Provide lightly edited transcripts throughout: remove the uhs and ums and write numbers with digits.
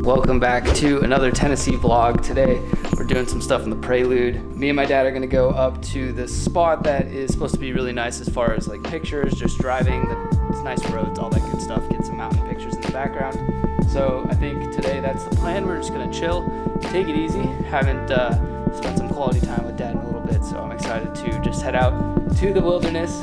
Welcome back to another Tennessee vlog. Today we're doing some stuff in the Prelude. Me and my dad are gonna go up to this spot that is supposed to be really nice as far as like pictures, just driving, it's nice roads, all that good stuff, get some mountain pictures in the background. So I think today that's the plan. We're just gonna chill, take it easy. Haven't spent some quality time with dad in a little bit, so I'm excited to just head out to the wilderness,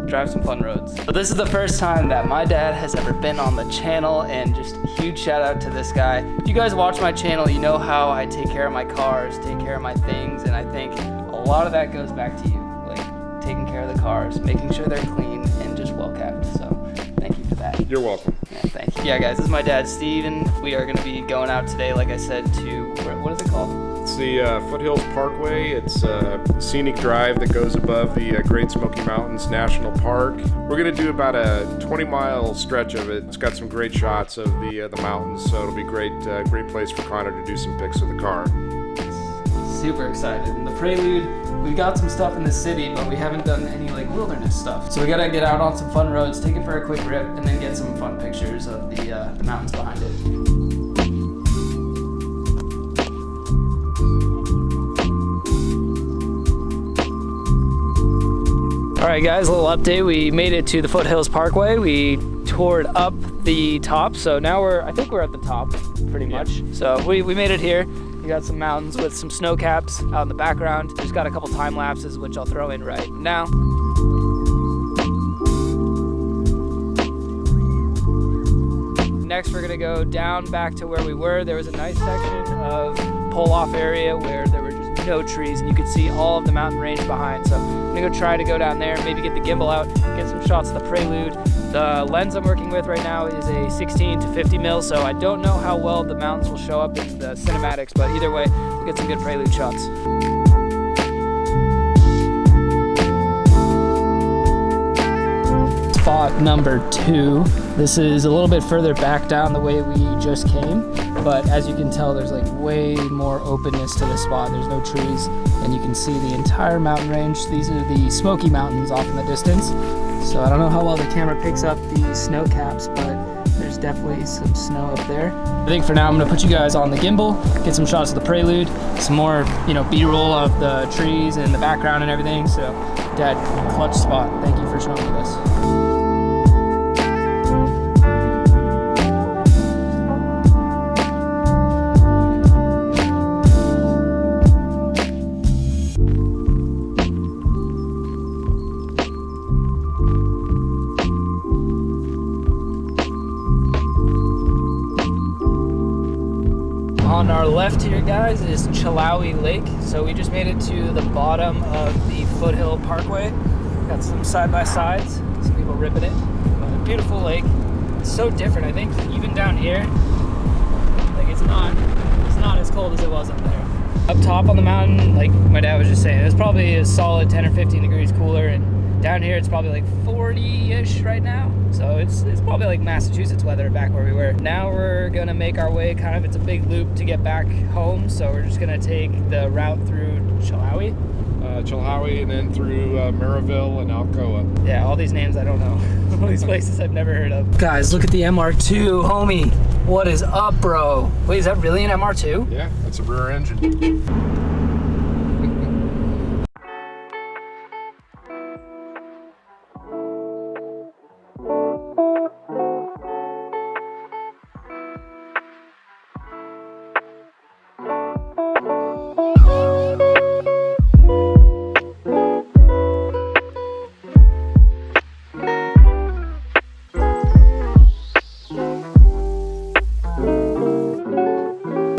drive some fun roads. So this is the first time that my dad has ever been on the channel, and just a huge shout out to this guy. If you guys watch my channel, you know how I take care of my cars, take care of my things, and I think a lot of that goes back to you, like taking care of the cars, making sure they're clean and just well kept. So thank you for that. You're welcome. Yeah, thank you. Yeah guys, this is my dad, Steven. We are gonna be going out today, like I said, to, what is it called? It's the Foothills Parkway. It's a scenic drive that goes above the Great Smoky Mountains National Park. We're going to do about a 20-mile stretch of it. It's got some great shots of the mountains, so it'll be great place for Connor to do some pics of the car. Super excited. In the Prelude, we've got some stuff in the city, but we haven't done any like wilderness stuff. So we got to get out on some fun roads, take it for a quick rip, and then get some fun pictures of the mountains behind it. Alright guys, a little update. We made it to the Foothills Parkway. We toured up the top, so now I think we're at the top, pretty much. So we made it here. We got some mountains with some snow caps out in the background. Just got a couple time lapses, which I'll throw in right now. Next, we're gonna go down back to where we were. There was a nice section of pull-off area where there were just no trees and you could see all of the mountain range behind. So I'm gonna go try to go down there, maybe get the gimbal out, get some shots of the Prelude. The lens I'm working with right now is a 16 to 50 mil, so I don't know how well the mountains will show up in the cinematics, but either way, we'll get some good Prelude shots. Spot number 2. This is a little bit further back down the way we just came, but as you can tell, there's like way more openness to this spot. There's no trees, and you can see the entire mountain range. These are the Smoky Mountains off in the distance. So I don't know how well the camera picks up the snow caps, but there's definitely some snow up there. I think for now I'm gonna put you guys on the gimbal, get some shots of the Prelude, some more, B-roll of the trees and the background and everything. So Dad, clutch spot. Thank you for showing me this. On our left here, guys, is Chilhowie Lake. So we just made it to the bottom of the Foothill Parkway. Got some side-by-sides, some people ripping it. But a beautiful lake. It's so different, I think, even down here. Like it's not as cold as it was up there. Up top on the mountain, like my dad was just saying, it was probably a solid 10 or 15 degrees cooler, and down here it's probably like 40-ish right now. So it's probably like Massachusetts weather back where we were. Now we're gonna make our way it's a big loop to get back home. So we're just gonna take the route through Chilhowie. Chilhowie, and then through Maryville and Alcoa. Yeah, all these names I don't know. All these places I've never heard of. Guys, look at the MR2, homie. What is up, bro? Wait, is that really an MR2? Yeah, that's a rear engine.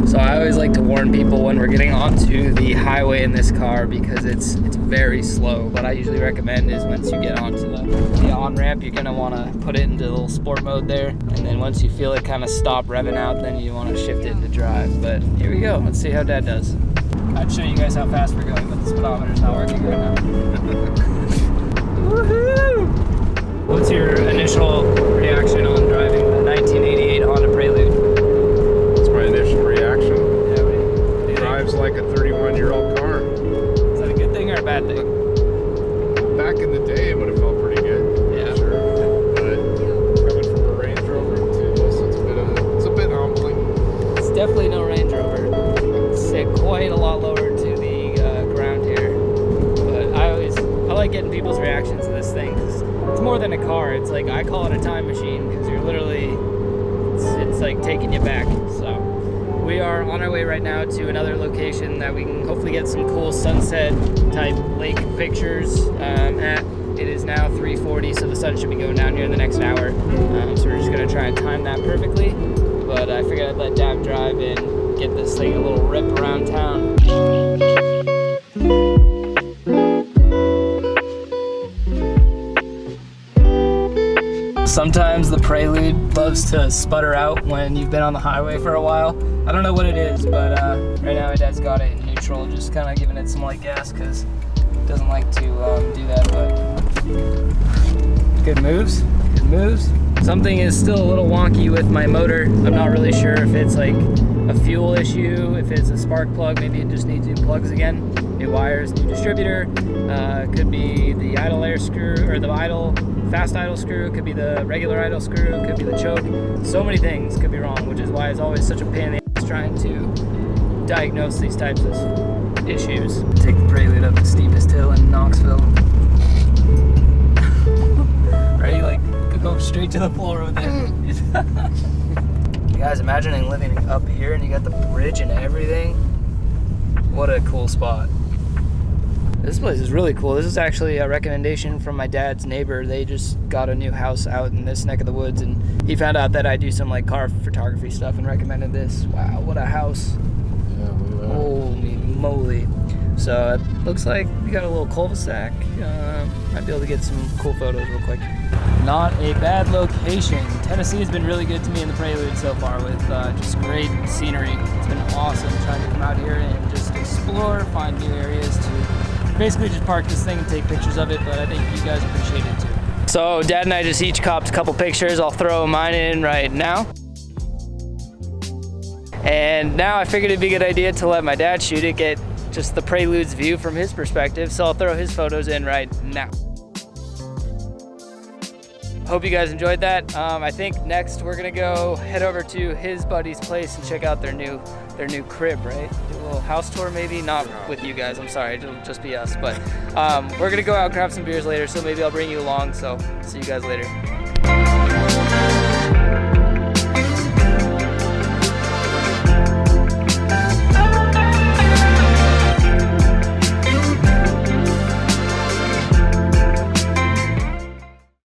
So I always like to warn people when we're getting onto the highway in this car because it's very slow. What I usually recommend is once you get onto the on-ramp, you're gonna wanna put it into a little sport mode there. And then once you feel it kind of stop revving out, then you wanna shift it into drive. But here we go, let's see how Dad does. I'd show you guys how fast we're going, but the speedometer's not working right now. Woohoo! What's your initial reaction on driving the 1988 Honda Prelude? That's my initial reaction. Yeah, it drives like a 31-year-old car. Is that a good thing or a bad thing? Back in the day, it would have felt pretty good. Yeah. Sure. But coming from a Range Rover to this, it's a bit humbling. to this thing, 'cause it's more than a car. It's like, I call it a time machine, because you're literally, it's like taking you back. So we are on our way right now to another location that we can hopefully get some cool sunset type lake pictures at. It is now 3:40, so the sun should be going down here in the next hour. So we're just gonna try and time that perfectly. But I figured I'd let Dad drive and get this thing a little rip around town. Sometimes the Prelude loves to sputter out when you've been on the highway for a while. I don't know what it is, but right now my dad's got it in neutral, just kind of giving it some light gas because it doesn't like to do that, but good moves, good moves. Something is still a little wonky with my motor. I'm not really sure if it's like a fuel issue, if it's a spark plug, maybe it just needs new plugs again, new wires, new distributor. Could be the idle air screw, or the fast idle screw, could be the regular idle screw, could be the choke. So many things could be wrong, which is why it's always such a pain in the ass trying to diagnose these types of issues. Take the Prelude up the steepest hill in Knoxville. Right, like could go straight to the floor with it. You guys imagining living up here and you got the bridge and everything? What a cool spot. This place is really cool. This is actually a recommendation from my dad's neighbor. They just got a new house out in this neck of the woods, and he found out that I do some like car photography stuff and recommended this. Wow, what a house. Yeah, look at that. Holy moly. So it looks like we got a little cul-de-sac. Might be able to get some cool photos real quick. Not a bad location. Tennessee has been really good to me in the Prelude so far with just great scenery. It's been awesome trying to come out here and just explore, find new areas to basically just park this thing and take pictures of it, but I think you guys appreciate it too. So Dad and I just each copped a couple pictures. I'll throw mine in right now. And now I figured it'd be a good idea to let my dad shoot it, get just the Prelude's view from his perspective, so I'll throw his photos in right now. Hope you guys enjoyed that. I think next we're gonna go head over to his buddy's place and check out their new crib, right? Do a little house tour maybe, not with you guys, I'm sorry, it'll just be us, but we're gonna go out and grab some beers later, so maybe I'll bring you along, so see you guys later.